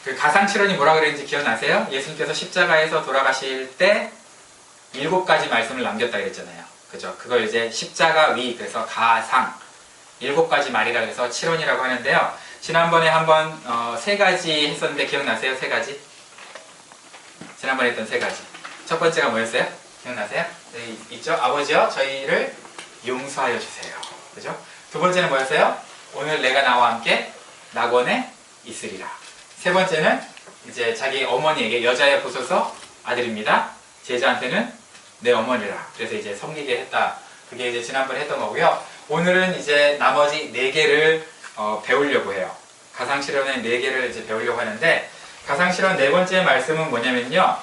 그 가상칠언이 뭐라 그랬는지 기억나세요? 예수님께서 십자가에서 돌아가실 때 7가지 말씀을 남겼다 그랬잖아요. 그죠? 그걸 이제 십자가 위, 그래서 가상 7가지 말이라 해서 칠언이라고 하는데요. 지난번에 한번 3가지 했었는데 기억나세요? 3가지? 지난번에 했던 3가지. 첫 번째가 뭐였어요? 기억나세요? 네, 있죠? 아버지여 저희를 용서하여 주세요. 그죠? 두 번째는 뭐였어요? 오늘 내가 나와 함께 낙원에 있으리라. 세 번째는 이제 자기 어머니에게 여자의 보소서 아들입니다. 제자한테는 내 어머니라. 그래서 이제 섬기게 했다. 그게 이제 지난번에 했던 거고요. 오늘은 이제 나머지 4개를 배우려고 해요. 가상실현의 4개를 이제 배우려고 하는데, 가상실현 4번째 말씀은 뭐냐면요.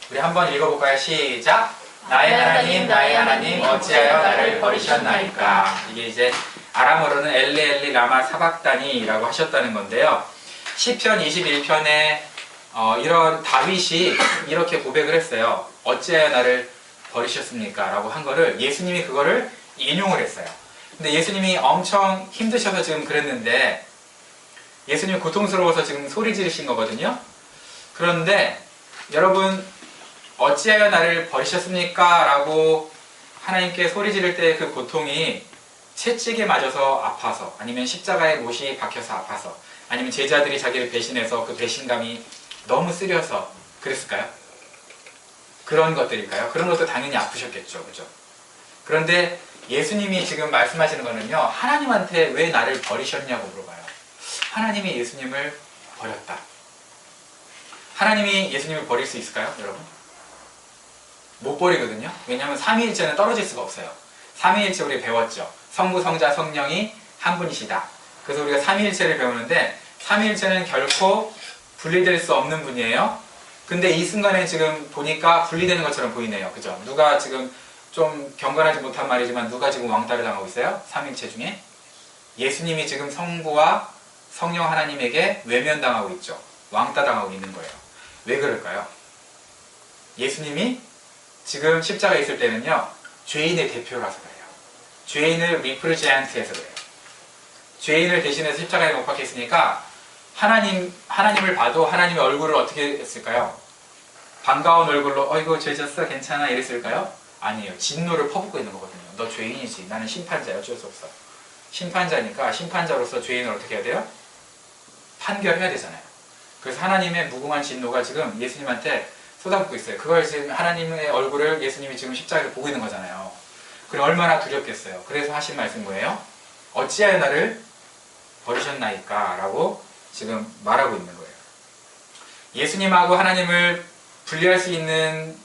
우리 한번 읽어볼까요? 시작! 나의 하나님, 나의 하나님, 어찌하여 나를 버리셨나이까. 이게 이제 아람어로는 엘리 라마 사박다니라고 하셨다는 건데요. 시편 21편에 이런 다윗이 이렇게 고백을 했어요. 어찌하여 나를 버리셨습니까? 라고 한 거를 예수님이 그거를 인용을 했어요. 근데 예수님이 엄청 힘드셔서 지금 그랬는데, 예수님이 고통스러워서 지금 소리 지르신 거거든요. 그런데 여러분, 어찌하여 나를 버리셨습니까? 라고 하나님께 소리 지를 때 그 고통이 채찍에 맞아서 아파서, 아니면 십자가에 못이 박혀서 아파서, 아니면 제자들이 자기를 배신해서 그 배신감이 너무 쓰려서 그랬을까요? 그런 것들일까요? 그런 것도 당연히 아프셨겠죠. 그죠? 그런데 예수님이 지금 말씀하시는 거는요, 하나님한테 왜 나를 버리셨냐고 물어봐요. 하나님이 예수님을 버렸다. 하나님이 예수님을 버릴 수 있을까요, 여러분? 못 버리거든요. 왜냐하면 삼위일체는 떨어질 수가 없어요. 삼위일체 우리 배웠죠. 성부, 성자, 성령이 한 분이시다. 그래서 우리가 삼위일체를 배우는데, 삼위일체는 결코 분리될 수 없는 분이에요. 근데 이 순간에 지금 보니까 분리되는 것처럼 보이네요. 그죠? 누가 지금 좀 경건하지 못한 말이지만 누가 지금 왕따를 당하고 있어요? 삼위일체 중에? 예수님이 지금 성부와 성령 하나님에게 외면당하고 있죠. 왕따 당하고 있는 거예요. 왜 그럴까요? 예수님이 지금 십자가에 있을 때는요, 죄인의 대표라서 그래요. 죄인을 리프레젠트해서 그래요. 죄인을 대신해서 십자가에 못 박혔으니까 하나님을 봐도 하나님의 얼굴을 어떻게 했을까요? 반가운 얼굴로 어이구 죄졌어 괜찮아 이랬을까요? 아니에요. 진노를 퍼붓고 있는 거거든요. 너 죄인이지. 나는 심판자야. 어쩔 수 없어. 심판자니까 심판자로서 죄인을 어떻게 해야 돼요? 판결해야 되잖아요. 그래서 하나님의 무궁한 진노가 지금 예수님한테 쏟아붓고 있어요. 그걸 지금 하나님의 얼굴을 예수님이 지금 십자가에서 보고 있는 거잖아요. 그럼 얼마나 두렵겠어요. 그래서 하신 말씀 뭐예요? 어찌하여 나를 버리셨나이까? 라고 지금 말하고 있는 거예요. 예수님하고 하나님을 분리할 수 있는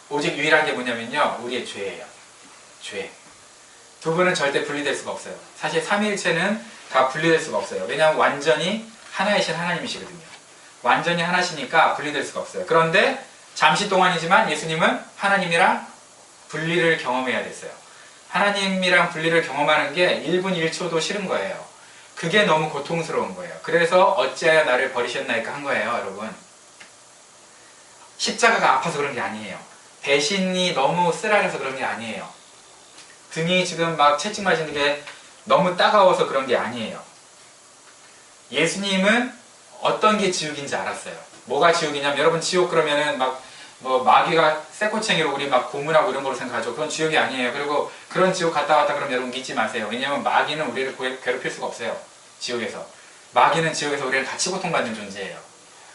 오직 유일한 게 뭐냐면요, 우리의 죄예요. 죄. 두 분은 절대 분리될 수가 없어요. 사실 삼위일체는 다 분리될 수가 없어요. 왜냐하면 완전히 하나이신 하나님이시거든요. 완전히 하나시니까 분리될 수가 없어요. 그런데 잠시 동안이지만 예수님은 하나님이랑 분리를 경험해야 됐어요. 하나님이랑 분리를 경험하는 게 1분 1초도 싫은 거예요. 그게 너무 고통스러운 거예요. 그래서 어찌하여 나를 버리셨나이까 한 거예요, 여러분. 십자가가 아파서 그런 게 아니에요. 배신이 너무 쓰라려서 그런 게 아니에요. 등이 지금 막 채찍 맞은 게 너무 따가워서 그런 게 아니에요. 예수님은 어떤 게 지옥인지 알았어요. 뭐가 지옥이냐면, 여러분 지옥 그러면은 막 뭐 마귀가 쇠꼬챙이로 우리 막 고문하고 이런 걸로 생각하죠. 그건 지옥이 아니에요. 그리고 그런 지옥 갔다 왔다 그러면 여러분 믿지 마세요. 왜냐하면 마귀는 우리를 괴롭힐 수가 없어요. 지옥에서. 마귀는 지옥에서 우리를 같이 고통받는 존재예요.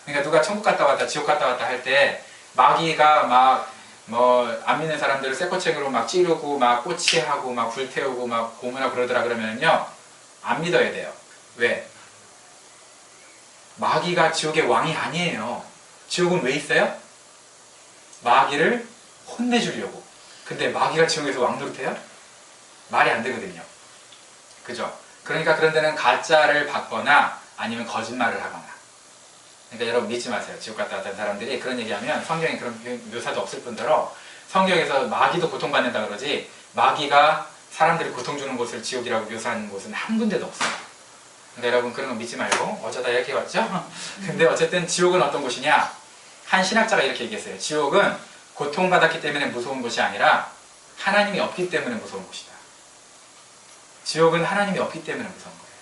그러니까 누가 천국 갔다 왔다 지옥 갔다 왔다 할 때 마귀가 막 뭐 안 믿는 사람들을 쇠꼬챙이로 막 찌르고 막 꼬치하고 막 불태우고 막 고문하고 그러더라 그러면요, 안 믿어야 돼요. 왜? 마귀가 지옥의 왕이 아니에요. 지옥은 왜 있어요? 마귀를 혼내주려고. 근데 마귀가 지옥에서 왕 노릇해요? 말이 안 되거든요. 그죠? 그러니까 그런 데는 가짜를 받거나 아니면 거짓말을 하거나. 그러니까 여러분 믿지 마세요. 지옥 갔다 왔던 사람들이 그런 얘기하면 성경에 그런 묘사도 없을 뿐더러 성경에서 마귀도 고통받는다 그러지, 마귀가 사람들이 고통 주는 곳을 지옥이라고 묘사하는 곳은 한 군데도 없어요. 근데 여러분 그런 거 믿지 말고 어쩌다 이렇게 왔죠? 근데 어쨌든 지옥은 어떤 곳이냐? 한 신학자가 이렇게 얘기했어요. 지옥은 고통받았기 때문에 무서운 곳이 아니라 하나님이 없기 때문에 무서운 곳이다. 지옥은 하나님이 없기 때문에 무서운 거예요.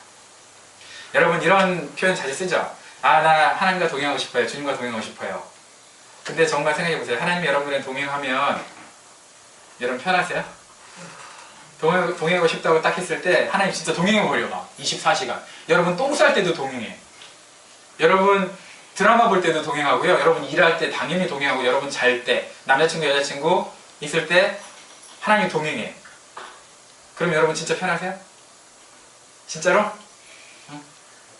여러분 이런 표현 자주 쓰죠? 아, 나 하나님과 동행하고 싶어요. 주님과 동행하고 싶어요. 근데 정말 생각해보세요. 하나님이 여러분이랑 동행하면 여러분 편하세요? 동행하고 싶다고 딱 했을 때 하나님 진짜 동행해버려. 막 24시간. 여러분 똥 쌀 때도 동행해. 여러분 드라마 볼 때도 동행하고요. 여러분 일할 때 당연히 동행하고, 여러분 잘 때, 남자친구 여자친구 있을 때 하나님이 동행해. 그럼 여러분 진짜 편하세요? 진짜로?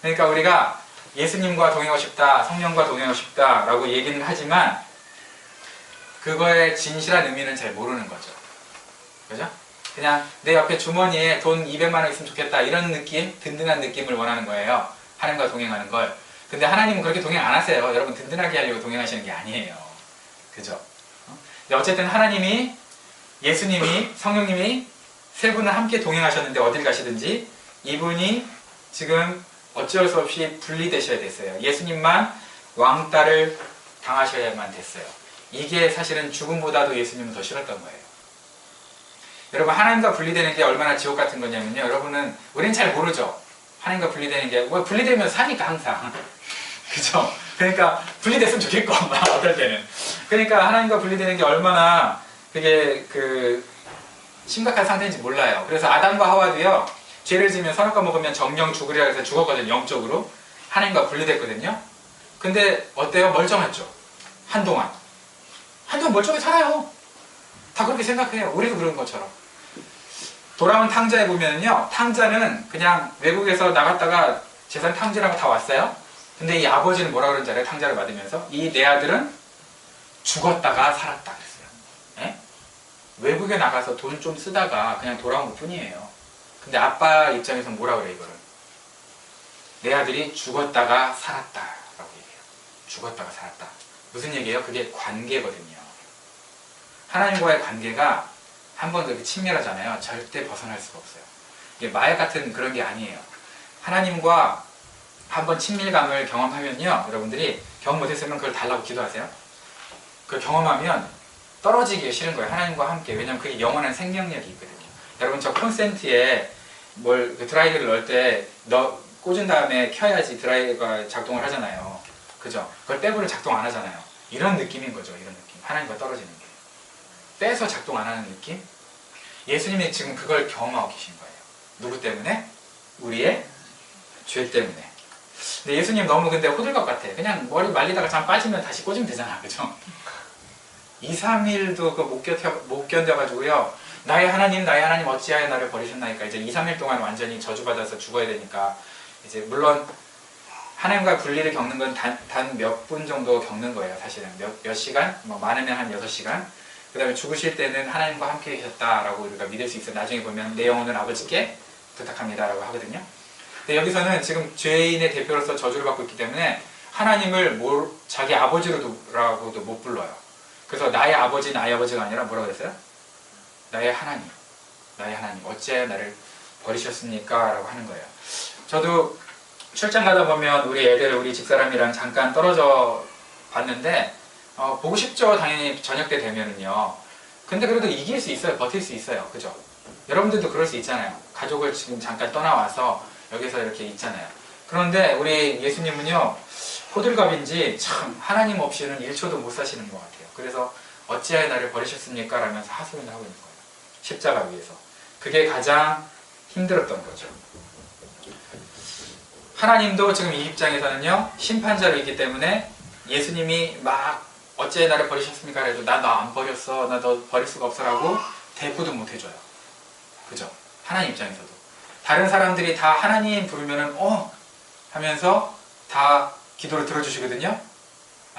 그러니까 우리가 예수님과 동행하고 싶다, 성령과 동행하고 싶다 라고 얘기는 하지만 그거의 진실한 의미는 잘 모르는 거죠. 그죠? 그냥 내 옆에 주머니에 돈 200만 원 있으면 좋겠다, 이런 느낌, 든든한 느낌을 원하는 거예요. 하나님과 동행하는 걸. 근데 하나님은 그렇게 동행 안 하세요. 여러분 든든하게 하려고 동행하시는 게 아니에요. 그죠? 어쨌든 하나님이, 예수님이, 성령님이 세 분은 함께 동행하셨는데 어딜 가시든지 이분이 지금 어쩔 수 없이 분리되셔야 됐어요. 예수님만 왕따를 당하셔야만 됐어요. 이게 사실은 죽음보다도 예수님은 더 싫었던 거예요. 여러분 하나님과 분리되는 게 얼마나 지옥 같은 거냐면요. 여러분은, 우린 잘 모르죠. 하나님과 분리되는 게, 뭐 분리되면 사니까 항상. 그죠? 그러니까 분리됐으면 좋겠고 어떨 때는. 그러니까 하나님과 분리되는 게 얼마나 그게 심각한 상태인지 몰라요. 그래서 아담과 하와도요, 죄를 지으면 선악과 먹으면 정령 죽으리라 해서 죽었거든요. 영적으로 하나님과 분리됐거든요. 근데 어때요? 멀쩡했죠. 한동안 멀쩡히 살아요. 다 그렇게 생각해요. 우리도 그런 것처럼. 돌아온 탕자에 보면요, 탕자는 그냥 외국에서 나갔다가 재산 탕진하고 다 왔어요. 근데 이 아버지는 뭐라 그런지 알아요? 탕자를 받으면서 이 내 아들은 죽었다가 살았다 그랬어요. 예? 외국에 나가서 돈 좀 쓰다가 그냥 돌아온 것 뿐이에요. 근데 아빠 입장에서 뭐라 그래, 이거를? 내 아들이 죽었다가 살았다 라고 얘기해요. 죽었다가 살았다. 무슨 얘기예요? 그게 관계거든요. 하나님과의 관계가 한번 그렇게 친밀하잖아요. 절대 벗어날 수가 없어요. 이게 마약 같은 그런 게 아니에요. 하나님과 한번 친밀감을 경험하면요, 여러분들이 경험 못했으면 그걸 달라고 기도하세요. 그걸 경험하면 떨어지기 싫은 거예요. 하나님과 함께. 왜냐면 그게 영원한 생명력이 있거든요. 여러분 저 콘센트에 드라이기를 넣을 때 꽂은 다음에 켜야지 드라이기가 작동을 하잖아요. 그죠? 그걸 빼고는 작동 안 하잖아요. 이런 느낌인 거죠. 이런 느낌. 하나님과 떨어지는 게. 빼서 작동 안 하는 느낌? 예수님이 지금 그걸 경험하고 계신 거예요. 누구 때문에? 우리의 죄 때문에. 근데 예수님 너무 근데 호들갑 같아. 그냥 머리 말리다가 잠 빠지면 다시 꽂으면 되잖아. 그죠? 2, 3일도 못 견뎌가지고요. 나의 하나님 어찌하여 나를 버리셨나이까. 이제 2, 3일 동안 완전히 저주받아서 죽어야 되니까. 이제 물론 하나님과 분리를 겪는 건 단 몇 분 정도 겪는 거예요. 사실은 몇 시간? 뭐 많으면 한 6시간. 그 다음에 죽으실 때는 하나님과 함께 계셨다라고 우리가 믿을 수 있어요. 나중에 보면 내 영혼을 아버지께 부탁합니다 라고 하거든요. 근데 여기서는 지금 죄인의 대표로서 저주를 받고 있기 때문에 하나님을 자기 아버지로라고도 못 불러요. 그래서 나의 아버지가 아니라 뭐라고 했어요? 나의 하나님 어찌하여 나를 버리셨습니까? 라고 하는 거예요. 저도 출장 가다 보면 우리 집사람이랑 잠깐 떨어져 봤는데 보고 싶죠. 당연히 저녁 때 되면은요. 근데 그래도 이길 수 있어요. 버틸 수 있어요. 그죠? 여러분들도 그럴 수 있잖아요. 가족을 지금 잠깐 떠나와서 여기서 이렇게 있잖아요. 그런데 우리 예수님은요, 호들갑인지 참 하나님 없이는 1초도 못 사시는 것 같아요. 그래서 어찌하여 나를 버리셨습니까? 라면서 하소연을 하고 있는 거예요. 십자가 위에서. 그게 가장 힘들었던 거죠. 하나님도 지금 이 입장에서는요, 심판자로 있기 때문에 예수님이 막 어찌하여 나를 버리셨습니까? 그래도 나 너 안 버렸어. 나 너 버릴 수가 없어 라고 대꾸도 못 해줘요. 그죠? 하나님 입장에서도. 다른 사람들이 다 하나님 부르면은 하면서 다 기도를 들어주시거든요.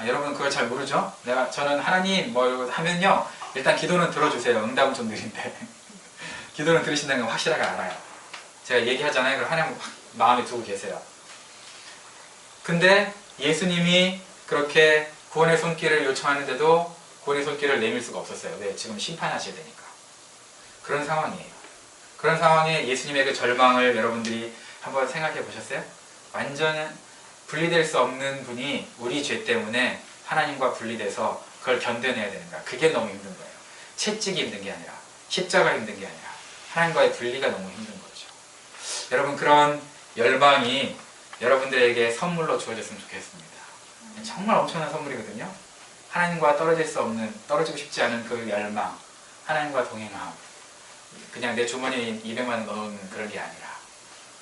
여러분 그걸 잘 모르죠? 저는 하나님 뭐 하면요, 일단 기도는 들어주세요. 응답은 좀 느린데 기도는 들으신다는 건 확실하게 알아요. 제가 얘기하잖아요. 그럼 하나님 마음에 두고 계세요. 근데 예수님이 그렇게 구원의 손길을 요청하는데도 구원의 손길을 내밀 수가 없었어요. 왜? 지금 심판하셔야 되니까. 그런 상황이에요. 그런 상황에 예수님의 그 절망을 여러분들이 한번 생각해 보셨어요? 완전 분리될 수 없는 분이 우리 죄 때문에 하나님과 분리돼서 그걸 견뎌내야 되는 거야. 그게 너무 힘든 거예요. 채찍이 힘든 게 아니라, 십자가 힘든 게 아니라 하나님과의 분리가 너무 힘든 거죠. 여러분 그런 열망이 여러분들에게 선물로 주어졌으면 좋겠습니다. 정말 엄청난 선물이거든요. 하나님과 떨어지고 싶지 않은 그 열망, 하나님과 동행함, 그냥 내 주머니에 200만 원 넣은 그런 게 아니라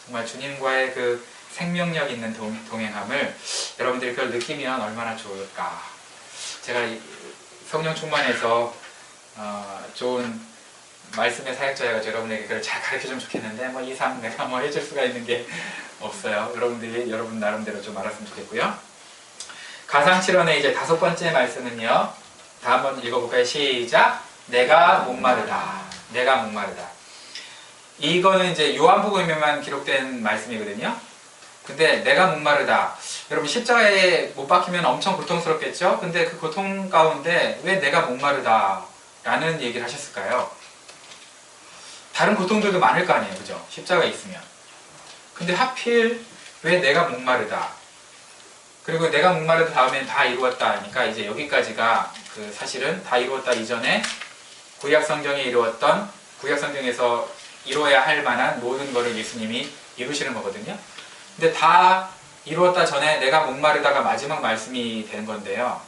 정말 주님과의 그 생명력 있는 동행함을 여러분들이 그걸 느끼면 얼마나 좋을까. 제가 성령 충만해서 좋은 말씀의 사역자여가지고 여러분에게 그걸 잘 가르쳐주면 좋겠는데 뭐 이상 내가 뭐 해줄 수가 있는 게 없어요. 여러분들이 여러분 나름대로 좀 알았으면 좋겠고요. 가상칠언의 이제 5번째 말씀은요. 다 한번 읽어볼까요? 시작. 내가 목마르다. 내가 목마르다. 이거는 이제 요한복음에만 기록된 말씀이거든요. 근데 내가 목마르다. 여러분 십자가에 못 박히면 엄청 고통스럽겠죠? 근데 그 고통 가운데 왜 내가 목마르다 라는 얘기를 하셨을까요? 다른 고통들도 많을 거 아니에요. 그죠? 십자가에 있으면. 근데 하필 왜 내가 목마르다. 그리고 내가 목마르다 다음엔 다 이루었다 하니까 이제 여기까지가 그 사실은 다 이루었다 이전에 구약성경에 이루었던 구약성경에서 이루어야 할 만한 모든 것을 예수님이 이루시는 거거든요. 근데 다 이루었다 전에 내가 목마르다가 마지막 말씀이 되는 건데요.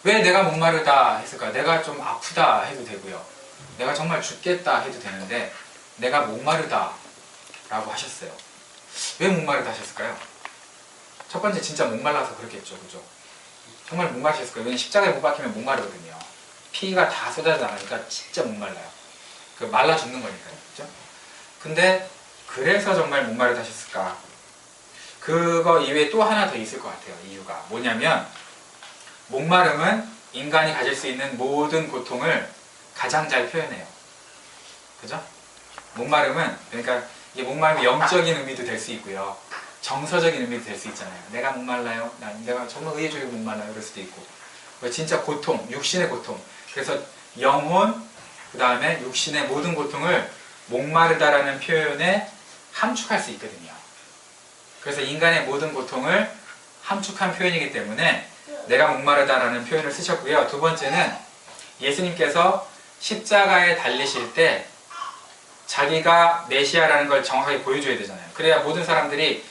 왜 내가 목마르다 했을까? 내가 좀 아프다 해도 되고요. 내가 정말 죽겠다 해도 되는데 내가 목마르다 라고 하셨어요. 왜 목마르다 하셨을까요? 첫 번째 진짜 목말라서 그렇겠죠. 그죠? 정말 목마르셨을 거예요. 왜냐면 십자가에 못 박히면 목마르거든요. 피가 다 쏟아져 나가니까 진짜 목말라요. 그 말라 죽는 거니까요. 그죠? 근데 그래서 정말 목마르다 하셨을까? 그거 이외에 또 하나 더 있을 것 같아요. 이유가 뭐냐면 목마름은 인간이 가질 수 있는 모든 고통을 가장 잘 표현해요. 그죠? 목마름은 그러니까 이게 목마름이 영적인 의미도 될 수 있고요. 정서적인 의미도 될 수 있잖아요. 내가 목말라요? 내가 정말 의외적으로 목말라요? 그럴 수도 있고 진짜 고통, 육신의 고통. 그래서 영혼, 그 다음에 육신의 모든 고통을 목마르다라는 표현에 함축할 수 있거든요. 그래서 인간의 모든 고통을 함축한 표현이기 때문에 내가 목마르다라는 표현을 쓰셨고요. 두 번째는 예수님께서 십자가에 달리실 때 자기가 메시아라는 걸 정확하게 보여줘야 되잖아요. 그래야 모든 사람들이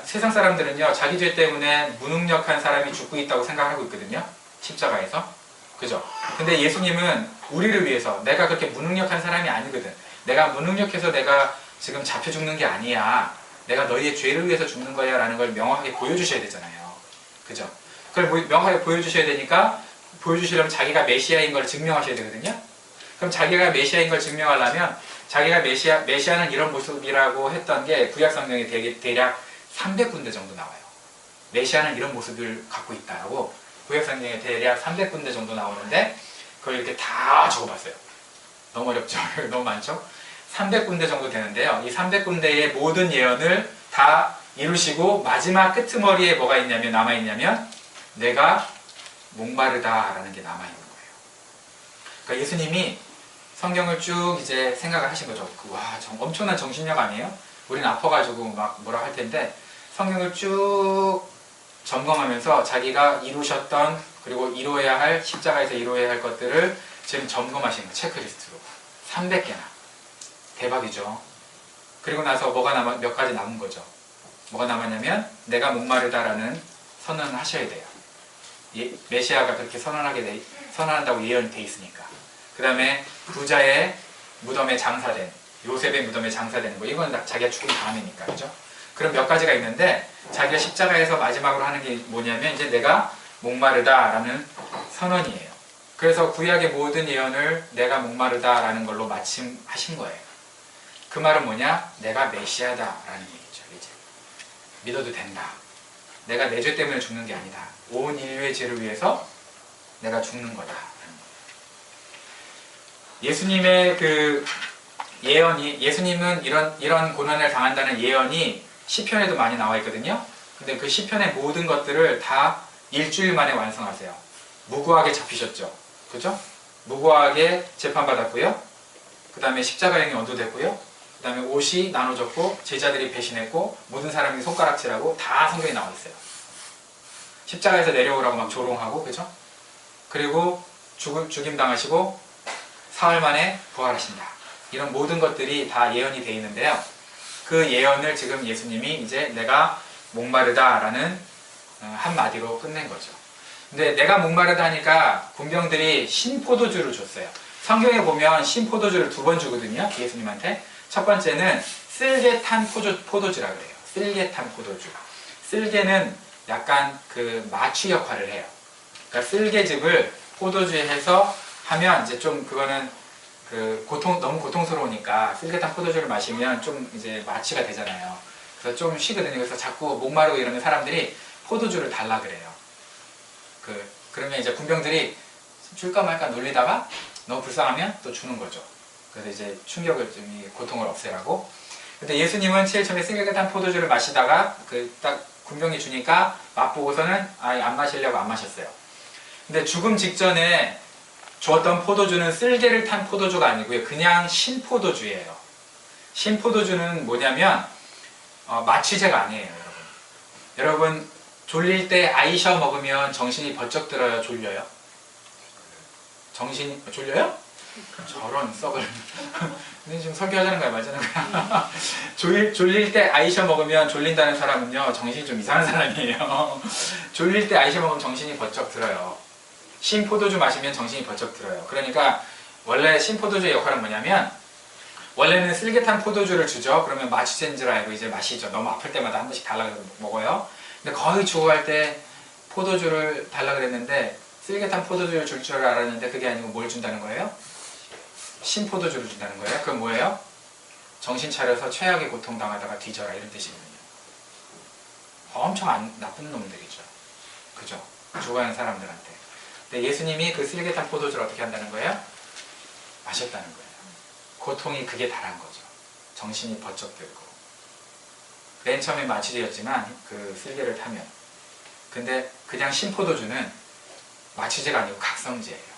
세상 사람들은요 자기 죄 때문에 무능력한 사람이 죽고 있다고 생각하고 있거든요. 십자가에서. 그죠? 근데 예수님은 우리를 위해서 내가 그렇게 무능력한 사람이 아니거든. 내가 무능력해서 내가 지금 잡혀 죽는 게 아니야. 내가 너희의 죄를 위해서 죽는 거야 라는 걸 명확하게 보여주셔야 되잖아요. 그죠? 그걸 명확하게 보여주셔야 되니까 보여주시려면 자기가 메시아인 걸 증명하셔야 되거든요. 그럼 자기가 메시아인 걸 증명하려면 자기가 메시아는 이런 모습이라고 했던 게 구약성경에 대략 300군데 정도 나와요. 메시아는 이런 모습을 갖고 있다라고 구약성경에 대략 300군데 정도 나오는데 그걸 이렇게 다 적어봤어요. 너무 어렵죠? 너무 많죠? 300군데 정도 되는데요. 이 300군데의 모든 예언을 다 이루시고 마지막 끄트머리에 뭐가 있냐면 남아있냐면 내가 목마르다라는 게 남아있는 거예요. 그러니까 예수님이 성경을 쭉 이제 생각을 하신 거죠. 엄청난 정신력 아니에요? 우린 아파가지고 막 뭐라 할 텐데 성경을 쭉 점검하면서 자기가 이루셨던 그리고 이루어야 할 십자가에서 이루어야 할 것들을 지금 점검하신 거예요. 체크리스트로 300개나 대박이죠. 그리고 나서 몇 가지 남은 거죠. 뭐가 남았냐면 내가 목마르다라는 선언을 하셔야 돼요. 메시아가 그렇게 선언한다고 예언이 돼 있으니까. 그 다음에 부자의 무덤에 장사된 요셉의 무덤에 장사되는 거 이건 자기가 죽은 다음이니까. 그죠? 그럼 몇 가지가 있는데 자기가 십자가에서 마지막으로 하는 게 뭐냐면 이제 내가 목마르다라는 선언이에요. 그래서 구약의 모든 예언을 내가 목마르다라는 걸로 마침하신 거예요. 그 말은 뭐냐? 내가 메시아다라는 얘기죠. 이제 믿어도 된다. 내가 내 죄 때문에 죽는 게 아니다. 온 인류의 죄를 위해서 내가 죽는 거다. 예수님의 그 예언이, 예수님은 이런 고난을 당한다는 예언이 시편에도 많이 나와 있거든요. 근데 그 시편의 모든 것들을 다 일주일 만에 완성하세요. 무고하게 잡히셨죠. 그죠? 무고하게 재판받았고요. 그 다음에 십자가형이 언도됐고요. 그 다음에 옷이 나눠졌고 제자들이 배신했고 모든 사람이 손가락질하고 다 성경에 나와 있어요. 십자가에서 내려오라고 막 조롱하고, 그죠? 그리고 죽임 당하시고 사흘 만에 부활하신다. 이런 모든 것들이 다 예언이 되어 있는데요. 그 예언을 지금 예수님이 이제 내가 목마르다라는 한마디로 끝낸 거죠. 근데 내가 목마르다 하니까 군병들이 신포도주를 줬어요. 성경에 보면 신포도주를 2번 주거든요. 예수님한테. 첫 번째는 쓸개 탄 포도주라 그래요. 쓸개 탄 포도주. 쓸개는 약간 그 마취 역할을 해요. 그러니까 쓸개즙을 포도주에 해서 하면 이제 좀 그거는 그 너무 고통스러우니까 쓸개 탄 포도주를 마시면 좀 이제 마취가 되잖아요. 그래서 좀 쉬거든요. 그래서 자꾸 목마르고 이러는 사람들이 포도주를 달라 그래요. 그러면 이제 군병들이 줄까 말까 놀리다가 너무 불쌍하면 또 주는 거죠. 그래서 이제 충격을 좀 고통을 없애라고. 근데 예수님은 제일 처음에 쓸개탄 포도주를 마시다가 딱 군병이 주니까 맛보고서는 아예 안 마시려고 안 마셨어요. 근데 죽음 직전에 주었던 포도주는 쓸개를 탄 포도주가 아니고요. 그냥 신포도주예요. 신포도주는 뭐냐면 마취제가 아니에요, 여러분. 여러분 졸릴 때 아이셔 먹으면 정신이 번쩍 들어요, 졸려요? 정신이 졸려요? 저런 썩을. 근데 지금 설교하자는 거야, 말자는 거야? 졸릴 때 아이셔 먹으면 졸린다는 사람은요, 정신이 좀 이상한 사람이에요. 졸릴 때 아이셔 먹으면 정신이 번쩍 들어요. 신포도주 마시면 정신이 번쩍 들어요. 그러니까 원래 신포도주의 역할은 뭐냐면, 원래는 쓸개탄 포도주를 주죠. 그러면 마취제인 줄 알고 이제 마시죠. 너무 아플 때마다 한 번씩 달라 그래서 먹어요. 근데 거의 죽어갈 때 포도주를 달라 그랬는데 쓸개탄 포도주를 줄 줄 알았는데 그게 아니고 뭘 준다는 거예요? 신포도주를 준다는 거예요. 그럼 뭐예요? 정신 차려서 최악의 고통 당하다가 뒤져라 이런 뜻이거든요. 엄청 나쁜 놈들이죠. 그죠? 죽어가는 사람들한테. 근데 예수님이 그 쓸개탄 포도주를 어떻게 한다는 거예요? 마셨다는 거예요. 고통이 극에 달한 거죠. 정신이 번쩍 들고. 맨 처음에 마취제였지만 그 쓸개를 타면. 근데 그냥 신포도주는 마취제가 아니고 각성제예요.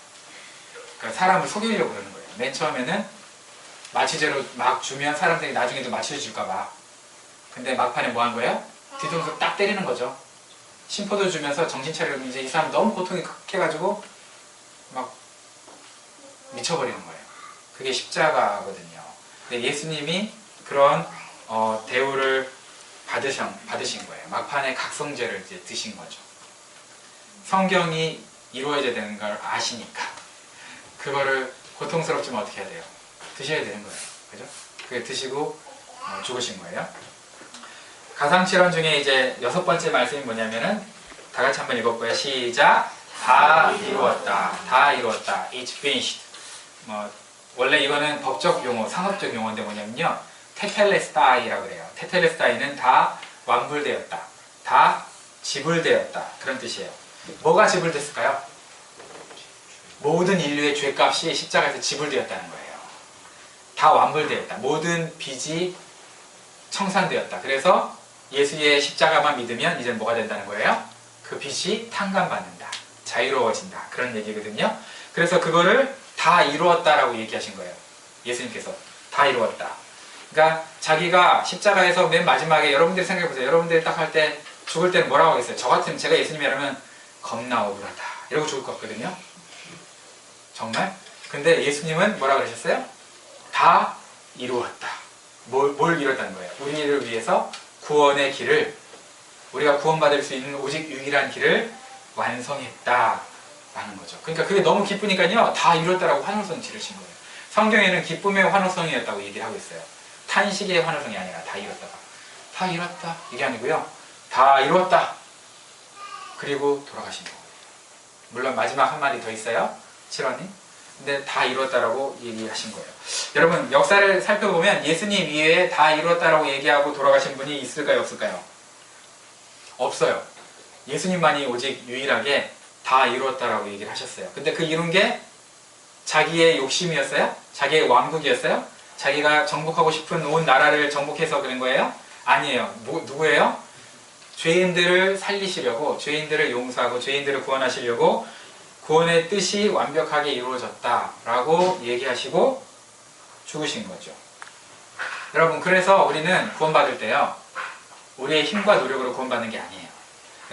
그러니까 사람을 속이려고 그러는 거예요. 맨 처음에는 마취제로 막 주면 사람들이 나중에도 마취제 줄까봐. 근데 막판에 뭐 한 거예요? 뒤통수 딱 때리는 거죠. 신포도 주면서 정신 차리면 이제 이 사람 너무 고통이 극해가지고 막 미쳐버리는 거예요. 그게 십자가거든요. 근데 예수님이 그런 대우를 받으신 거예요. 막판에 각성제를 이제 드신 거죠. 성경이 이루어져야 되는 걸 아시니까 그거를 고통스럽지만 어떻게 해야 돼요? 드셔야 되는 거예요. 그죠? 그게 드시고 죽으신 거예요. 가상칠언 중에 이제 6번째 말씀이 뭐냐면은 다 같이 한번 읽어볼까요? 시작! 다 이루었다. 다 이루었다. It's finished. 원래 이거는 법적 용어, 상업적 용어인데 뭐냐면요. 테텔레스타이라고 그래요. 테텔레스타이는 다 완불되었다. 다 지불되었다. 그런 뜻이에요. 뭐가 지불됐을까요? 모든 인류의 죄값이 십자가에서 지불되었다는 거예요. 다 완불되었다. 모든 빚이 청산되었다. 그래서 예수의 십자가만 믿으면 이제 뭐가 된다는 거예요? 그 빚이 탕감받는다. 자유로워진다. 그런 얘기거든요. 그래서 그거를 다 이루었다라고 얘기하신 거예요. 예수님께서 다 이루었다. 그러니까 자기가 십자가에서 맨 마지막에 여러분들이 생각해보세요. 여러분들이 딱 할 때 죽을 때는 뭐라고 하겠어요? 저 같으면 제가 예수님이라면 겁나 억울하다. 이러고 죽을 것 같거든요. 정말? 근데 예수님은 뭐라고 하셨어요? 다 이루었다. 뭘 이뤘다는 거예요? 우리를 위해서 구원의 길을, 우리가 구원받을 수 있는 오직 유일한 길을 완성했다 라는 거죠. 그러니까 그게 너무 기쁘니까요, 다 이뤘다라고 환호성 지르신 거예요. 성경에는 기쁨의 환호성이었다고 얘기를 하고 있어요. 탄식의 환호성이 아니라 다 이뤘다가. 다 이뤘다 이게 아니고요, 다 이뤘다 그리고 돌아가신 거예요. 물론 마지막 한마디 더 있어요, 7원이. 근데 다 이뤘다라고 얘기하신 거예요. 여러분, 역사를 살펴보면 예수님 이외에 다 이뤘다라고 얘기하고 돌아가신 분이 있을까요, 없을까요? 없어요. 예수님만이 오직 유일하게 다 이뤘다라고 얘기를 하셨어요. 근데 그 이룬 게 자기의 욕심이었어요? 자기의 왕국이었어요? 자기가 정복하고 싶은 온 나라를 정복해서 그런 거예요? 아니에요. 누구예요? 죄인들을 살리시려고, 죄인들을 용서하고 죄인들을 구원하시려고 구원의 뜻이 완벽하게 이루어졌다라고 얘기하시고 죽으신 거죠. 여러분, 그래서 우리는 구원받을 때요, 우리의 힘과 노력으로 구원받는 게 아니에요.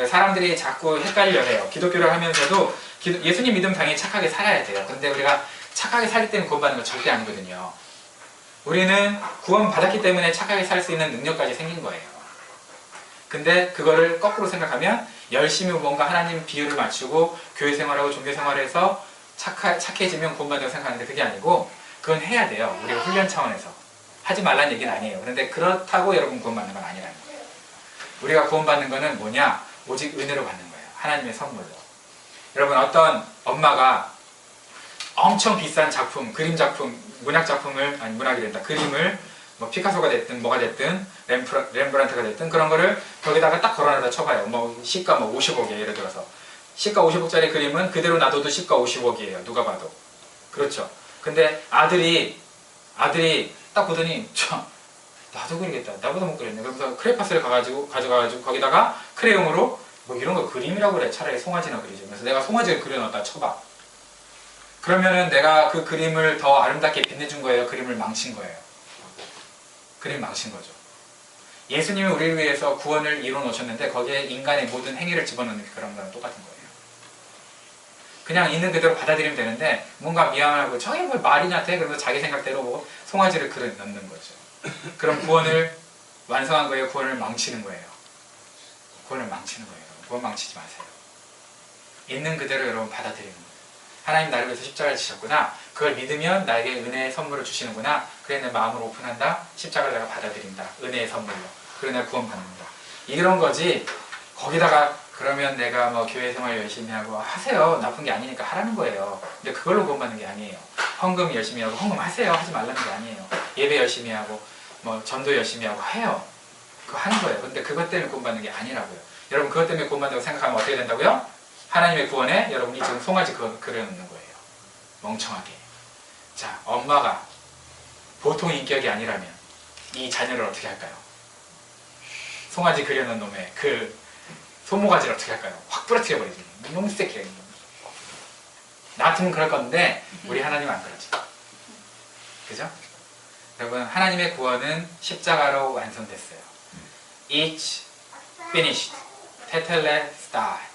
사람들이 자꾸 헷갈려해요. 기독교를 하면서도 예수님 믿으면 당연히 착하게 살아야 돼요. 근데 우리가 착하게 살 때는 구원받는 건 절대 아니거든요. 우리는 구원받았기 때문에 착하게 살 수 있는 능력까지 생긴 거예요. 근데 그거를 거꾸로 생각하면 열심히 뭔가 하나님 비율을 맞추고 교회 생활하고 종교 생활에서 착해지면 구원받는다고 생각하는데 그게 아니고 그건 해야 돼요. 우리가 훈련 차원에서. 하지 말라는 얘기는 아니에요. 그런데 그렇다고 여러분 구원받는 건 아니라는 거예요. 우리가 구원받는 거는 뭐냐? 오직 은혜로 받는 거예요. 하나님의 선물로. 여러분 어떤 엄마가 엄청 비싼 작품, 그림 작품, 문학 작품을, 아니 문학이 된다. 그림을 뭐 피카소가 됐든 뭐가 됐든 렘브란트가 됐든 그런 거를 벽에다가 딱 걸어놔다 쳐봐요. 뭐 시가 뭐 50억이에요. 예를 들어서. 시가 50억짜리 그림은 그대로 놔둬도 시가 50억이에요. 누가 봐도. 그렇죠. 근데 아들이 딱 보더니 나도 그리겠다. 나보다 못 그렸네. 그러면서 크레파스를 가져가가지고 거기다가 크레용으로 뭐 이런 거 그림이라고 그래. 차라리 송아지나 그리지. 그래서 내가 송아지를 그려놨다 쳐봐. 그러면은 내가 그 그림을 더 아름답게 빛내준 거예요? 그림을 망친 거예요? 그림 망친 거죠. 예수님이 우리를 위해서 구원을 이루어 놓으셨는데 거기에 인간의 모든 행위를 집어넣는 그런 거랑 똑같은 거예요. 그냥 있는 그대로 받아들이면 되는데 뭔가 미안하고 저게 뭘 말이냐 돼? 그러면서 자기 생각대로 뭐 송아지를 그려 넣는 거죠. 그럼 구원을 완성한 거예요? 구원을 망치는 거예요? 구원을 망치는 거예요. 구원 망치지 마세요. 있는 그대로 여러분 받아들이는 거예요. 하나님 나를 위해서 십자가를 지셨구나. 그걸 믿으면 나에게 은혜의 선물을 주시는구나. 그래 내 마음을 오픈한다. 십자가를 내가 받아들인다. 은혜의 선물로. 그래 내가 구원받는다. 이런 거지. 거기다가 그러면 내가 뭐 교회 생활 열심히 하고 하세요. 나쁜 게 아니니까 하라는 거예요. 근데 그걸로 구원받는 게 아니에요. 헌금 열심히 하고 헌금 하세요. 하지 말라는 게 아니에요. 예배 열심히 하고 뭐 전도 열심히 하고 해요. 그거 하는 거예요. 근데 그것 때문에 구원받는 게 아니라고요. 여러분 그것 때문에 구원받는다고 생각하면 어떻게 된다고요? 하나님의 구원에 여러분이 지금 송아지 그려놓는 거예요. 멍청하게. 자, 엄마가 보통 인격이 아니라면 이 자녀를 어떻게 할까요? 송아지 그려놓은 놈의 그 손모가지를 어떻게 할까요? 확 부러뜨려버리지. 너무 새끼야. 나 같으면 그럴 건데 우리 하나님은 안 그러지. 그죠? 여러분 하나님의 구원은 십자가로 완성됐어요. It's finished. 테텔레스타이.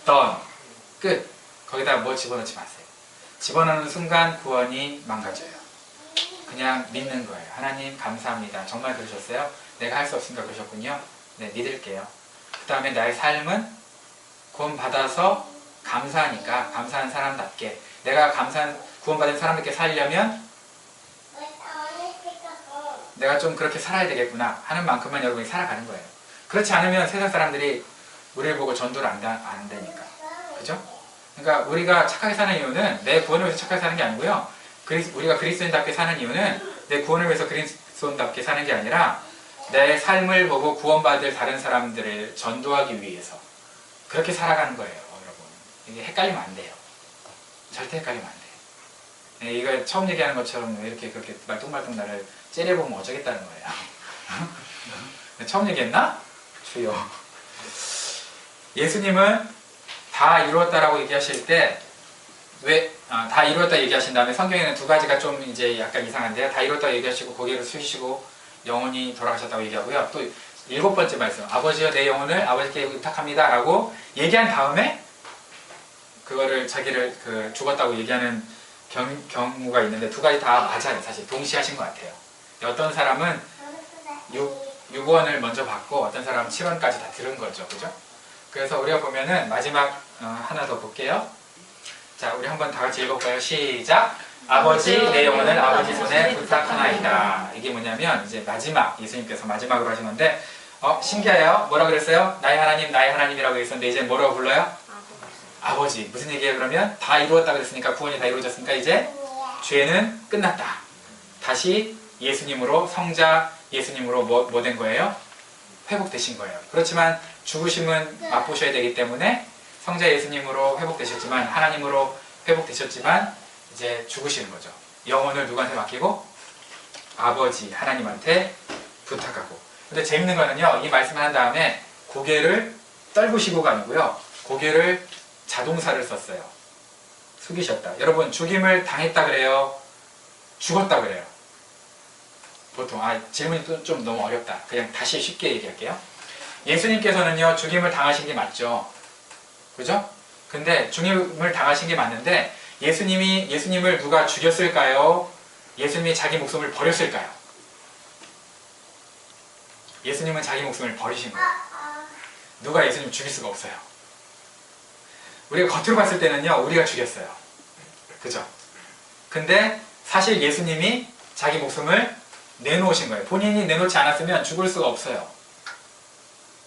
done. 끝. 거기다 뭐 집어넣지 마세요. 집어넣는 순간 구원이 망가져요. 그냥 믿는 거예요. 하나님 감사합니다. 정말 그러셨어요? 내가 할 수 없으니까 그러셨군요. 네, 믿을게요. 그 다음에 나의 삶은 구원받아서 감사하니까 감사한 사람답게 내가 구원받은 사람답게 살려면 내가 좀 그렇게 살아야 되겠구나 하는 만큼만 여러분이 살아가는 거예요. 그렇지 않으면 세상 사람들이 우리를 보고 전도를 안 되니까. 그죠? 그러니까 우리가 착하게 사는 이유는 내 구원을 위해서 착하게 사는 게 아니고요. 우리가 그리스도인답게 사는 이유는 내 구원을 위해서 그리스도인답게 사는 게 아니라 내 삶을 보고 구원받을 다른 사람들을 전도하기 위해서 그렇게 살아가는 거예요. 여러분. 이게 헷갈리면 안 돼요. 절대 헷갈리면 안 돼요. 네, 이거 처음 얘기하는 것처럼 이렇게 그렇게 말똥말똥 나를 째려보면 어쩌겠다는 거예요. 처음 얘기했나? 주여. 예수님은 다 이루었다라고 얘기하실 때 다 이루었다 얘기하신 다음에 성경에는 두 가지가 좀 이제 약간 이상한데요. 다 이루었다고 얘기하시고 고개를 숙이시고 영원히 돌아가셨다고 얘기하고요. 또 7번째 말씀, 아버지여 내 영혼을 아버지께 의탁합니다 라고 얘기한 다음에 그거를 자기를 죽었다고 얘기하는 경우가 있는데 두 가지 다 맞아요. 사실 동시에 하신 것 같아요. 어떤 사람은 6원을 먼저 받고 어떤 사람은 7원까지 다 들은 거죠. 그죠? 그래서 우리가 보면은 마지막 하나 더 볼게요. 자, 우리 한번 다 같이 읽어볼까요? 시작! 아버지 내 영혼을 아버지 손에 부탁하나이다. 이게 뭐냐면 이제 마지막, 예수님께서 마지막으로 하신 건데 신기해요. 뭐라 그랬어요? 나의 하나님 나의 하나님이라고 했었는데 이제 뭐라고 불러요? 아버지. 무슨 얘기예요 그러면? 다 이루었다 그랬으니까 구원이 다 이루어졌으니까 이제 죄는 끝났다. 다시 예수님으로 성자 예수님으로 뭐 된 거예요? 회복되신 거예요. 그렇지만 죽으심은 맛보셔야 되기 때문에 성자 예수님으로 회복되셨지만 하나님으로 회복되셨지만 이제 죽으시는 거죠. 영혼을 누구한테 맡기고? 아버지 하나님한테 부탁하고. 근데 재밌는 거는요. 이 말씀을 한 다음에 고개를 떨구시고가 아니고요. 고개를 자동사를 썼어요. 숙이셨다. 여러분 죽임을 당했다 그래요? 죽었다 그래요? 보통 질문이 좀 너무 어렵다. 그냥 다시 쉽게 얘기할게요. 예수님께서는요 죽임을 당하신 게 맞죠. 그죠? 근데 죽임을 당하신 게 맞는데 예수님을 누가 죽였을까요? 예수님이 자기 목숨을 버렸을까요? 예수님은 자기 목숨을 버리신 거예요. 누가 예수님 죽일 수가 없어요. 우리가 겉으로 봤을 때는요, 우리가 죽였어요. 그죠? 근데 사실 예수님이 자기 목숨을 내놓으신 거예요. 본인이 내놓지 않았으면 죽을 수가 없어요.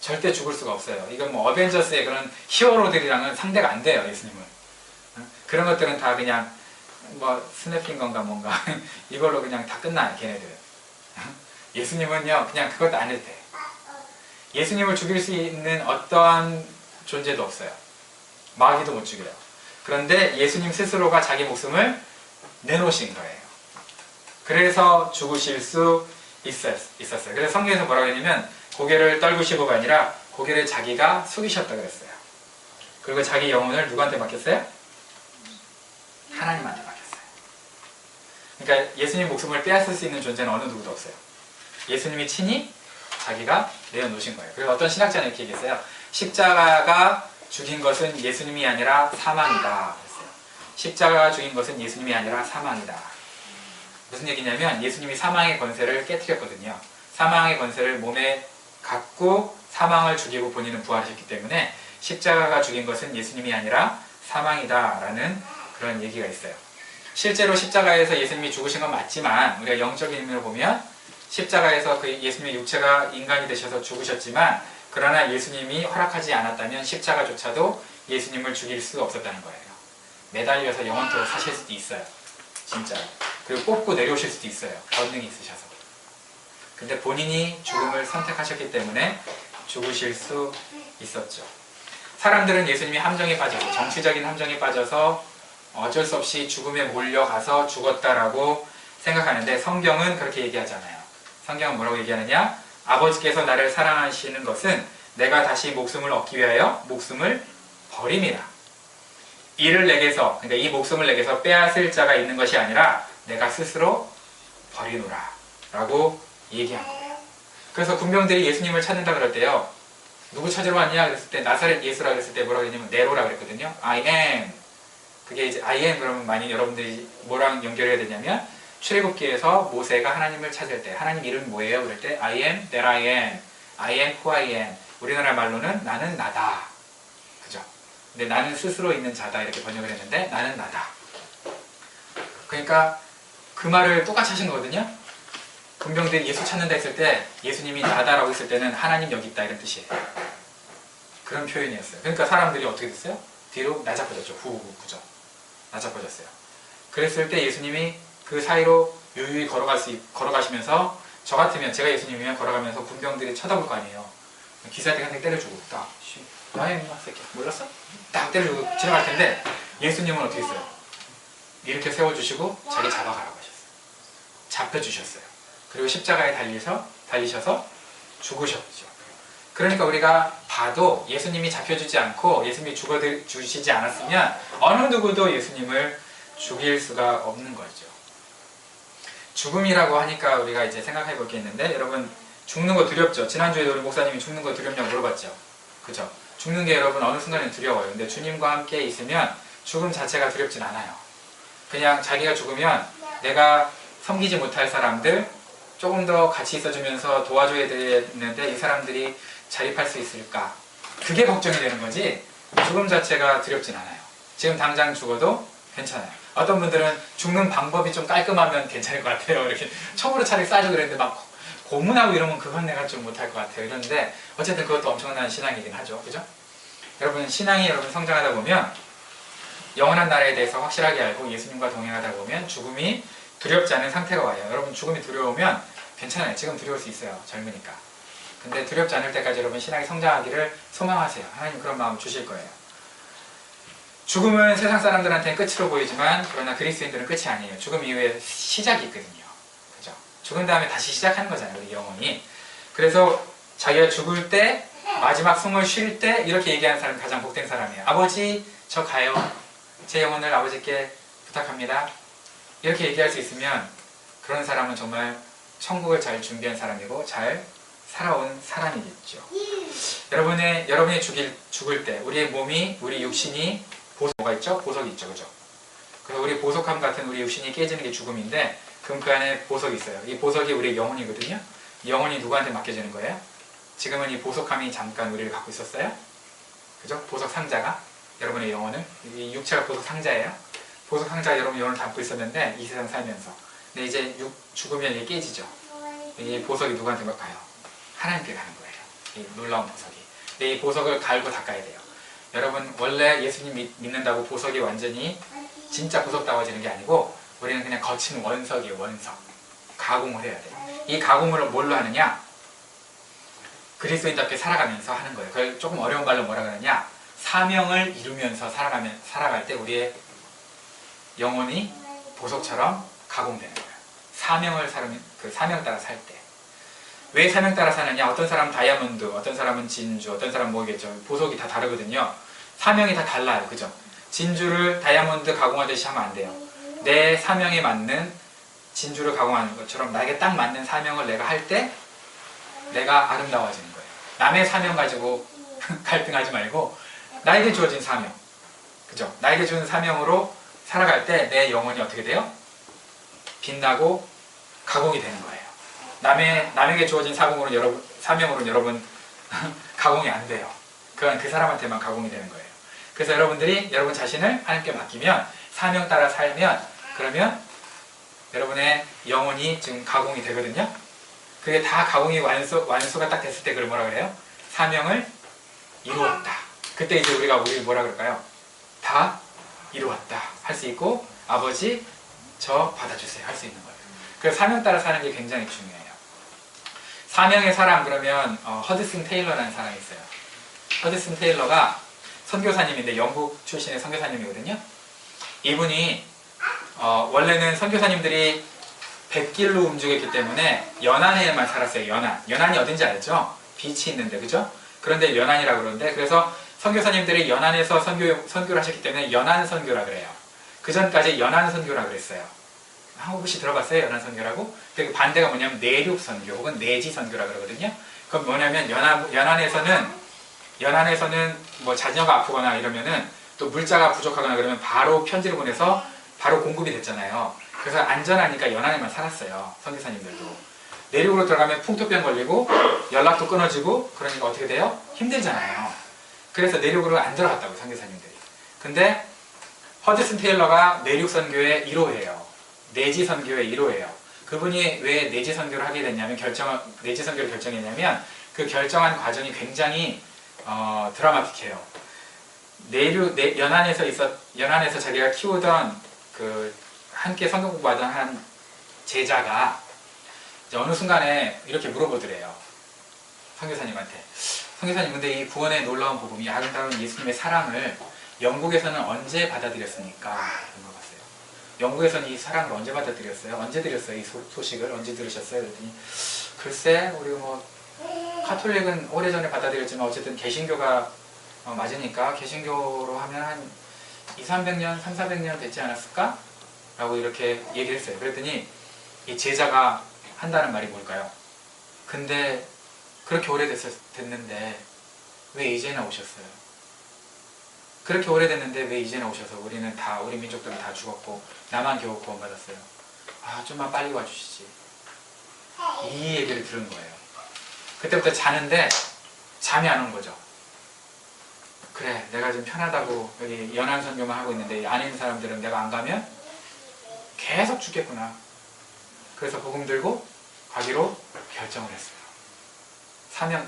절대 죽을 수가 없어요. 이건 뭐 어벤져스의 그런 히어로들이랑은 상대가 안 돼요, 예수님은. 그런 것들은 다 그냥 뭐 스냅핑건가 뭔가 이걸로 그냥 다 끝나요, 걔네들은. 예수님은요, 그냥 그것도 안 해도 돼. 예수님을 죽일 수 있는 어떠한 존재도 없어요. 마귀도 못 죽여요. 그런데 예수님 스스로가 자기 목숨을 내놓으신 거예요. 그래서 죽으실 수 있었어요. 그래서 성경에서 뭐라고 했냐면 고개를 떨구시고가 아니라 고개를 자기가 숙이셨다 그랬어요. 그리고 자기 영혼을 누구한테 맡겼어요? 하나님한테 맡겼어요. 그러니까 예수님 목숨을 빼앗을 수 있는 존재는 어느 누구도 없어요. 예수님이 친히 자기가 내어놓으신 거예요. 그래서 어떤 신학자는 이렇게 얘기했어요. 십자가가 죽인 것은 예수님이 아니라 사망이다 그랬어요. 십자가가 죽인 것은 예수님이 아니라 사망이다. 무슨 얘기냐면 예수님이 사망의 권세를 깨뜨렸거든요. 사망의 권세를 몸에 갖고 사망을 죽이고 본인은 부활하셨기 때문에 십자가가 죽인 것은 예수님이 아니라 사망이다 라는 그런 얘기가 있어요. 실제로 십자가에서 예수님이 죽으신 건 맞지만 우리가 영적인 의미로 보면 십자가에서 그 예수님의 육체가 인간이 되셔서 죽으셨지만 그러나 예수님이 허락하지 않았다면 십자가조차도 예수님을 죽일 수 없었다는 거예요. 매달려서 영원토록 사실 수도 있어요. 진짜. 그리고 뽑고 내려오실 수도 있어요. 권능이 있으셔서. 근데 본인이 죽음을 선택하셨기 때문에 죽으실 수 있었죠. 사람들은 예수님이 함정에 빠져서, 정치적인 함정에 빠져서 어쩔 수 없이 죽음에 몰려가서 죽었다라고 생각하는데 성경은 그렇게 얘기하지 않아요. 성경은 뭐라고 얘기하느냐? 아버지께서 나를 사랑하시는 것은 내가 다시 목숨을 얻기 위하여 목숨을 버림이라. 이를 내게서, 그러니까 이 목숨을 내게서 빼앗을 자가 있는 것이 아니라 내가 스스로 버리노라 라고 얘기한 거예요. 그래서 군병들이 예수님을 찾는다 그럴 때요, 누구 찾으러 왔냐 그랬을 때 나사렛 예수라 그랬을 때 뭐라고 했냐면 네로라 그랬거든요. I am. 그게 이제 I am 그러면 많이 여러분들이 뭐랑 연결해야 되냐면 출애굽기에서 모세가 하나님을 찾을 때 하나님 이름이 뭐예요? 그럴 때 I am that I am. I am who I am. 우리나라 말로는 나는 나다. 그죠? 근데 나는 스스로 있는 자다 이렇게 번역을 했는데 나는 나다. 그러니까 그 말을 똑같이 하신 거거든요. 군병들이 예수 찾는다 했을 때 예수님이 나다라고 했을 때는 하나님 여기 있다 이런 뜻이에요. 그런 표현이었어요. 그러니까 사람들이 어떻게 됐어요? 뒤로 나자빠졌죠. 후후후. 그죠? 나자빠졌어요. 그랬을 때 예수님이 그 사이로 유유히 걸어가시면서 저 같으면 제가 예수님이면 걸어가면서 군병들이 쳐다볼 거 아니에요. 기사한테 한 대 때려주고 딱 나의 인마 새끼 몰랐어? 딱 때려주고 지나갈 텐데 예수님은 어떻게 했어요? 이렇게 세워주시고 자기 잡아가라고 하셨어요. 잡혀주셨어요. 그리고 십자가에 달리셔서 죽으셨죠. 그러니까 우리가 봐도 예수님이 잡혀주지 않고 예수님이 죽어주시지 않았으면 어느 누구도 예수님을 죽일 수가 없는 거죠. 죽음이라고 하니까 우리가 이제 생각해 볼 게 있는데 여러분 죽는 거 두렵죠? 지난주에도 우리 목사님이 죽는 거 두렵냐고 물어봤죠? 그죠? 죽는 게 여러분 어느 순간엔 두려워요. 근데 주님과 함께 있으면 죽음 자체가 두렵진 않아요. 그냥 자기가 죽으면 내가 섬기지 못할 사람들 조금 더 같이 있어주면서 도와줘야 되는데 이 사람들이 자립할 수 있을까? 그게 걱정이 되는 거지 죽음 자체가 두렵진 않아요. 지금 당장 죽어도 괜찮아요. 어떤 분들은 죽는 방법이 좀 깔끔하면 괜찮을 것 같아요. 이렇게 총으로 차라리 쏴주고 그랬는데 막 고문하고 이러면 그건 내가 좀 못할 것 같아요. 이런데 어쨌든 그것도 엄청난 신앙이긴 하죠. 그죠? 여러분 신앙이 여러분 성장하다 보면 영원한 나라에 대해서 확실하게 알고 예수님과 동행하다 보면 죽음이 두렵지 않은 상태가 와요. 여러분 죽음이 두려우면 괜찮아요. 지금 두려울 수 있어요. 젊으니까. 근데 두렵지 않을 때까지 여러분 신앙이 성장하기를 소망하세요. 하나님 그런 마음 주실 거예요. 죽음은 세상 사람들한테는 끝으로 보이지만 그러나 그리스도인들은 끝이 아니에요. 죽음 이후에 시작이 있거든요. 그죠? 죽은 다음에 다시 시작하는 거잖아요. 우리 영혼이. 그래서 자기가 죽을 때 마지막 숨을 쉴 때 이렇게 얘기하는 사람이 가장 복된 사람이에요. 아버지 저 가요. 제 영혼을 아버지께 부탁합니다. 이렇게 얘기할 수 있으면 그런 사람은 정말 천국을 잘 준비한 사람이고 잘 살아온 사람이겠죠. 여러분이 죽을 때 우리의 몸이 우리 육신이 보석이 있죠? 보석이 있죠. 그죠? 그래서 우리 보석함 같은 우리 육신이 깨지는 게 죽음인데 그 안에 보석이 있어요. 이 보석이 우리의 영혼이거든요. 영혼이 누구한테 맡겨지는 거예요? 지금은 이 보석함이 잠깐 우리를 갖고 있었어요. 그죠? 보석 상자가 여러분의 영혼을, 이 육체가 보석 상자예요. 보석 상자가 여러분 영혼을 담고 있었는데 이 세상 살면서. 근데 이제 죽으면 이게 깨지죠. 이 보석이 누구한테 가요? 하나님께 가는 거예요. 이 놀라운 보석이. 근데 이 보석을 갈고 닦아야 돼요. 여러분 원래 예수님 믿는다고 보석이 완전히 진짜 보석 따와지는 게 아니고 우리는 그냥 거친 원석이에요. 원석. 가공을 해야 돼요. 이 가공을 뭘로 하느냐? 그리스도인답게 살아가면서 하는 거예요. 그걸 조금 어려운 말로 뭐라 그러냐? 사명을 이루면서 살아갈 때 우리의 영혼이 보석처럼 가공되는 거예요. 사명 따라 살 때. 왜 사명 따라 사느냐? 어떤 사람은 다이아몬드, 어떤 사람은 진주, 어떤 사람은 뭐겠죠. 보석이 다 다르거든요. 사명이 다 달라요. 그죠? 진주를 다이아몬드 가공하듯이 하면 안 돼요. 내 사명에 맞는 진주를 가공하는 것처럼 나에게 딱 맞는 사명을 내가 할 때 내가 아름다워지는 거예요. 남의 사명 가지고 갈등하지 말고 나에게 주어진 사명. 그죠? 나에게 주는 사명으로 살아갈 때 내 영혼이 어떻게 돼요? 빛나고 가공이 되는 거예요. 남에게 주어진 사명으로는 여러분 가공이 안 돼요. 그건 그 사람한테만 가공이 되는 거예요. 그래서 여러분들이 여러분 자신을 하나님께 맡기면 사명 따라 살면 그러면 여러분의 영혼이 지금 가공이 되거든요. 그게 다 가공이 완수가 딱 됐을 때 그걸 뭐라 그래요? 사명을 이루었다. 그때 이제 우리 뭐라 그럴까요? 다 이루었다 할 수 있고 아버지 저 받아주세요 할 수 있는 거예요. 그래서 사명 따라 사는 게 굉장히 중요해요. 사명의 사람 그러면 허드슨 테일러라는 사람이 있어요. 허드슨 테일러가 선교사님인데 영국 출신의 선교사님이거든요. 이분이 원래는 선교사님들이 백길로 움직였기 때문에 연안에만 살았어요. 연안이 어딘지 알죠? 빛이 있는데 그죠? 그런데 연안이라고 그러는데 그래서 선교사님들이 연안에서 선교를 하셨기 때문에 연안 선교라 그래요. 그 전까지 연안 선교라 그랬어요. 혹시 들어봤어요? 연안 선교라고? 그 반대가 뭐냐면 내륙 선교 혹은 내지 선교라 그러거든요. 그건 뭐냐면 연안에서는 뭐 자녀가 아프거나 이러면은 또 물자가 부족하거나 그러면 바로 편지를 보내서 바로 공급이 됐잖아요. 그래서 안전하니까 연안에만 살았어요. 선교사님들도. 내륙으로 들어가면 풍토병 걸리고 연락도 끊어지고 그러니까 어떻게 돼요? 힘들잖아요. 그래서 내륙으로 안 들어갔다고 선교사님들이. 근데 허드슨 테일러가 내륙 선교의 1호예요. 내지 선교의 1호예요. 그분이 왜 내지 선교를 하게 됐냐면 내지 선교를 결정했냐면 그 결정한 과정이 굉장히 드라마틱해요. 연안에서 자기가 키우던 그 함께 성경 공부하던 한 제자가 어느 순간에 이렇게 물어보더래요. 선교사님한테. 선교사님 근데 이 구원의 놀라운 복음이 아름다운 예수님의 사랑을 영국에서는 언제 받아들였습니까? 물어봤어요. 영국에서는 이 사랑을 언제 받아들였어요? 언제 들었어요? 이 소식을 언제 들으셨어요? 그랬더니 글쎄 우리 뭐 카톨릭은 오래전에 받아들였지만 어쨌든 개신교가 맞으니까 개신교로 하면 한 200~300년, 300~400년 됐지 않았을까? 라고 이렇게 얘기를 했어요. 그랬더니 이 제자가 한다는 말이 뭘까요? 근데 그렇게 오래됐는데 왜 이제나 오셨어요? 그렇게 오래됐는데 왜 이제나 오셔서 우리 민족들은 다 죽었고 나만 겨우 구원받았어요. 아 좀만 빨리 와주시지. 이 얘기를 들은 거예요. 그때부터 자는데 잠이 안 온 거죠. 그래 내가 좀 편하다고 여기 연안 선교만 하고 있는데 안에 있는 사람들은 내가 안 가면 계속 죽겠구나. 그래서 복음 들고 가기로 결정을 했어요.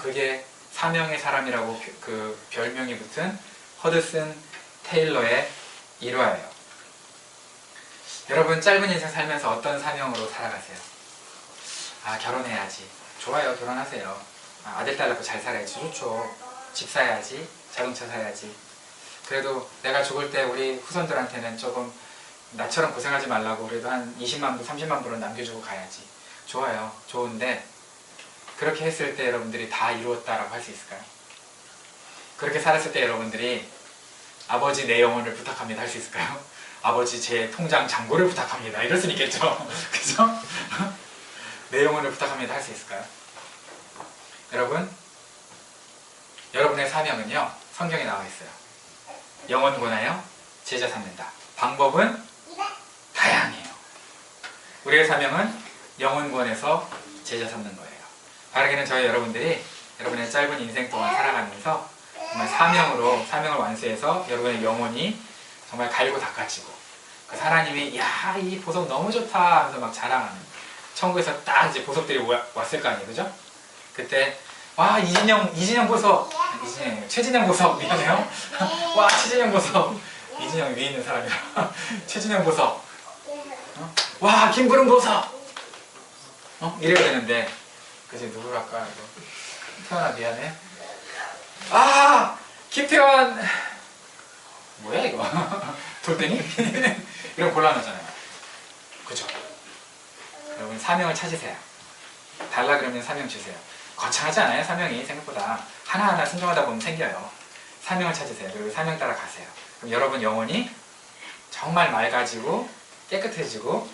그게 사명의 사람이라고 그 별명이 붙은 허드슨 테일러의 일화예요. 여러분 짧은 인생 살면서 어떤 사명으로 살아가세요? 아 결혼해야지. 좋아요. 결혼하세요. 아들 딸 낳고 잘 살아야지. 좋죠. 집 사야지. 자동차 사야지. 그래도 내가 죽을 때 우리 후손들한테는 조금 나처럼 고생하지 말라고 그래도 한 20만 불, 30만 불은 남겨주고 가야지. 좋아요. 좋은데 그렇게 했을 때 여러분들이 다 이루었다라고 할 수 있을까요? 그렇게 살았을 때 여러분들이 아버지 내 영혼을 부탁합니다 할 수 있을까요? 아버지 제 통장 잔고를 부탁합니다 이럴 수 있겠죠? 그죠? 내 영혼을 부탁합니다 할 수 있을까요? 여러분의 사명은요 성경에 나와 있어요. 영혼 구원하여 제자 삼는다. 방법은 다양해요. 우리의 사명은 영혼 구원해서 제자 삼는 거예요. 바라기는 저희 여러분들이 여러분의 짧은 인생 동안 살아가면서 정말 사명을 완수해서 여러분의 영혼이 정말 갈고 닦아지고 그 하나님이 야, 이 보석 너무 좋다 하면서 막 자랑하는 천국에서 딱 이제 보석들이 왔을 거 아니에요, 그죠? 그때 와, 이진영 보석, 최진영 보석, 미안해요. 와, 최진영 보석, 이진영 위에 있는 사람이라. 최진영 보석, 와, 김부름 보석, 이래야 되는데, 그지 누구랄까 이거. 태연아 미안해. 아, 김태환, 뭐야 이거? 돌덩이? 이런 곤란하잖아요. 그죠? 여러분 사명을 찾으세요. 달라 그러면 사명 주세요. 거창하지 않아요, 사명이. 생각보다 하나하나 순종하다 보면 생겨요. 사명을 찾으세요. 그리고 사명 따라 가세요. 그럼 여러분 영혼이 정말 맑아지고 깨끗해지고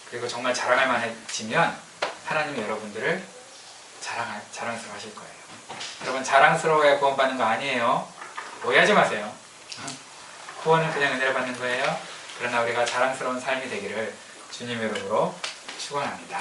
그리고 정말 자랑할 만해지면 하나님이 여러분들을 자랑스러워 하실 거예요. 여러분 자랑스러워야 구원받는 거 아니에요. 오해하지 마세요. 구원은 그냥 은혜를 받는 거예요. 그러나 우리가 자랑스러운 삶이 되기를 주님의 이름으로 축원합니다.